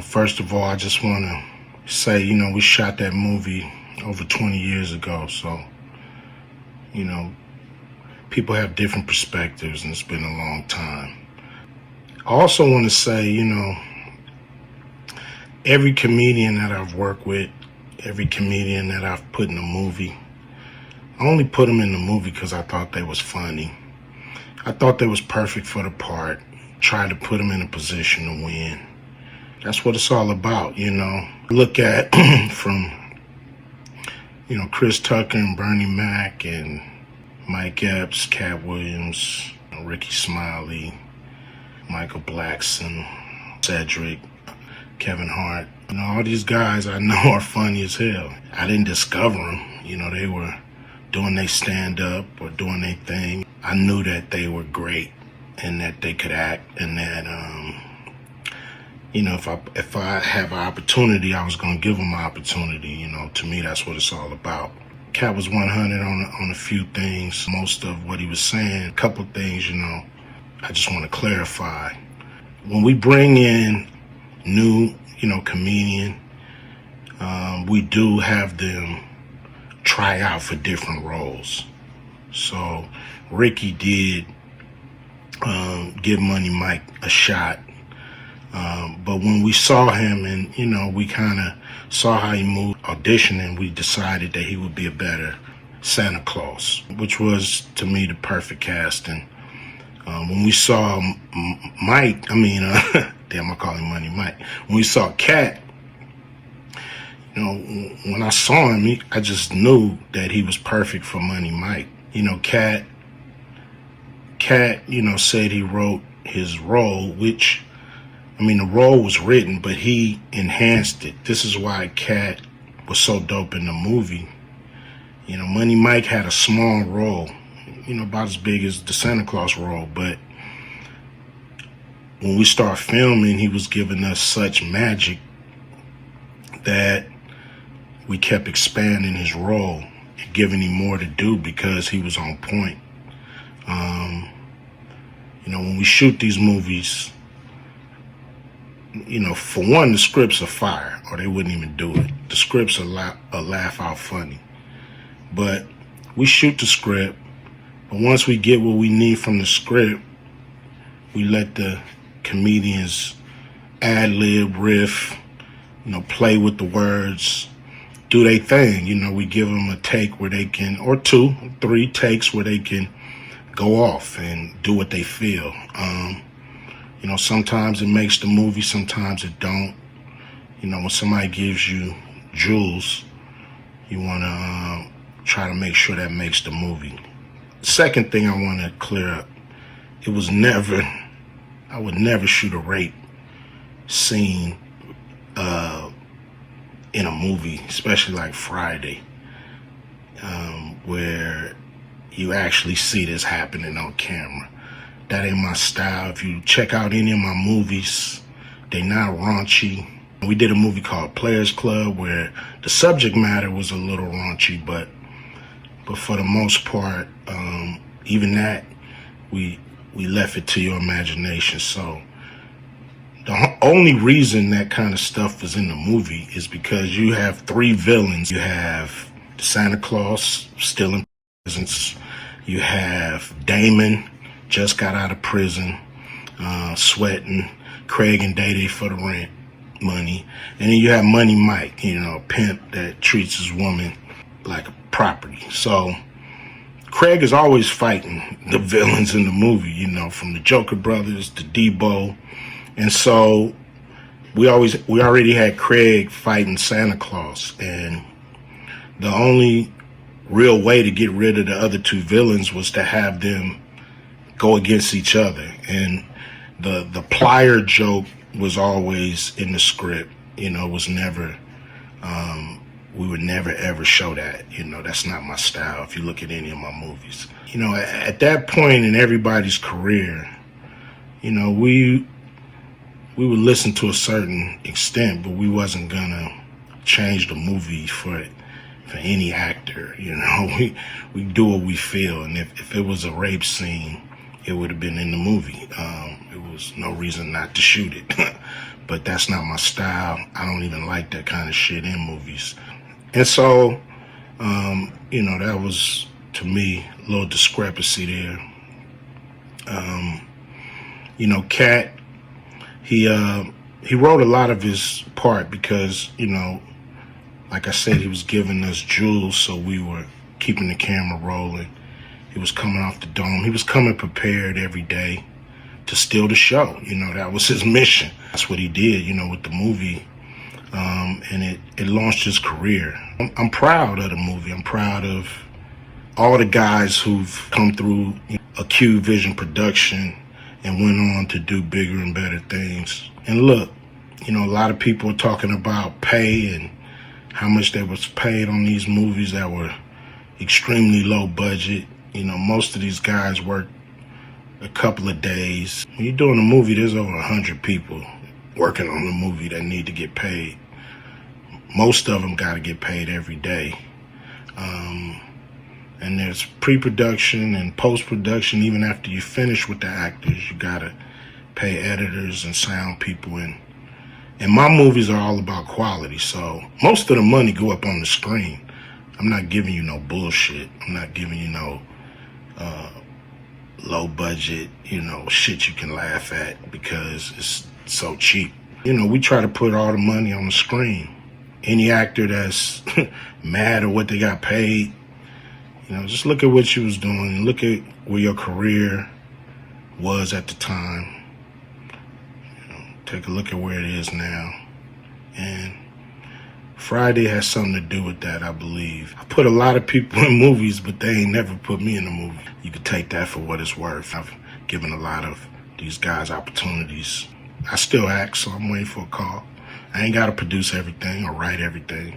First of all, I just want to say, we shot that movie over 20 years ago. So, people have different perspectives, and it's been a long time. I also want to say, every comedian that I've worked with, every comedian that I've put in a movie, I only put them in the movie because I thought they was funny. I thought they was perfect for the part. Tried to put them in a position to win. That's what it's all about, Look at from, Chris Tucker and Bernie Mac and Mike Epps, Katt Williams, Ricky Smiley, Michael Blackson, Cedric, Kevin Hart. All these guys I know are funny as hell. I didn't discover them. They were doing their stand-up or doing their thing. I knew that they were great and that they could act and that, if I have an opportunity, I was going to give them an opportunity. To me, that's what it's all about. Katt was 100 on a few things. Most of what he was saying, a couple things, I just want to clarify. When we bring in new, comedian, we do have them try out for different roles. So Ricky did give Money Mike a shot. But when we saw him and, we kind of saw how he moved auditioning, we decided that he would be a better Santa Claus, which was, to me, the perfect casting. When we saw Mike, damn, I call him Money Mike. When we saw Katt, when I saw him, I just knew that he was perfect for Money Mike. Katt, said he wrote his role, which, the role was written, but he enhanced it. This is why Katt was so dope in the movie. Money Mike had a small role, about as big as the Santa Claus role, but when we start filming, he was giving us such magic that we kept expanding his role and giving him more to do because he was on point. When we shoot these movies, for one, the scripts are fire, or they wouldn't even do it. The scripts are laugh out funny. But we shoot the script, but once we get what we need from the script, we let the comedians ad-lib, riff, play with the words, do their thing. We give them a take where they can, or 2, 3 takes where they can go off and do what they feel. Sometimes it makes the movie, sometimes it don't. When somebody gives you jewels, you want to try to make sure that makes the movie. Second thing I want to clear up, I would never shoot a rape scene in a movie, especially like Friday, where you actually see this happening on camera. That ain't my style. If you check out any of my movies, they not raunchy. We did a movie called Players Club where the subject matter was a little raunchy, but for the most part, even that, we left it to your imagination. So the only reason that kind of stuff was in the movie is because you have 3 villains. You have the Santa Claus stealing presents. You have Damon, just got out of prison, sweating, Craig and Day Day for the rent money. And then you have Money Mike, a pimp that treats his woman like a property. So Craig is always fighting the villains in the movie, from the Joker Brothers to Debo. And so we already had Craig fighting Santa Claus. And the only real way to get rid of the other 2 villains was to have them go against each other. And the plier joke was always in the script. It was never, we would never ever show that. That's not my style if you look at any of my movies. At that point in everybody's career, we would listen to a certain extent, but we wasn't gonna change the movie for any actor. We do what we feel, and if it was a rape scene, it would have been in the movie. There was no reason not to shoot it. but that's not my style. I don't even like that kind of shit in movies. And so, that was, to me, a little discrepancy there. Katt, he wrote a lot of his part because, like I said, he was giving us jewels, so we were keeping the camera rolling. He was coming off the dome. He was coming prepared every day to steal the show. That was his mission. That's what he did, with the movie. And it launched his career. I'm proud of the movie. I'm proud of all the guys who've come through a Q Vision production and went on to do bigger and better things. And look, a lot of people are talking about pay and how much they was paid on these movies that were extremely low budget. Most of these guys work a couple of days. When you're doing a movie, there's over 100 people working on the movie that need to get paid. Most of them got to get paid every day. And there's pre-production and post-production. Even after you finish with the actors, you got to pay editors and sound people. And my movies are all about quality, so most of the money go up on the screen. I'm not giving you no bullshit. I'm not giving you no low budget, shit you can laugh at because it's so cheap. We try to put all the money on the screen. Any actor that's mad at what they got paid, just look at what you was doing. Look at where your career was at the time. Take a look at where it is now. And Friday has something to do with that, I believe. I put a lot of people in movies, but they ain't never put me in a movie. You can take that for what it's worth. I've given a lot of these guys opportunities. I still act, so I'm waiting for a call. I ain't got to produce everything or write everything.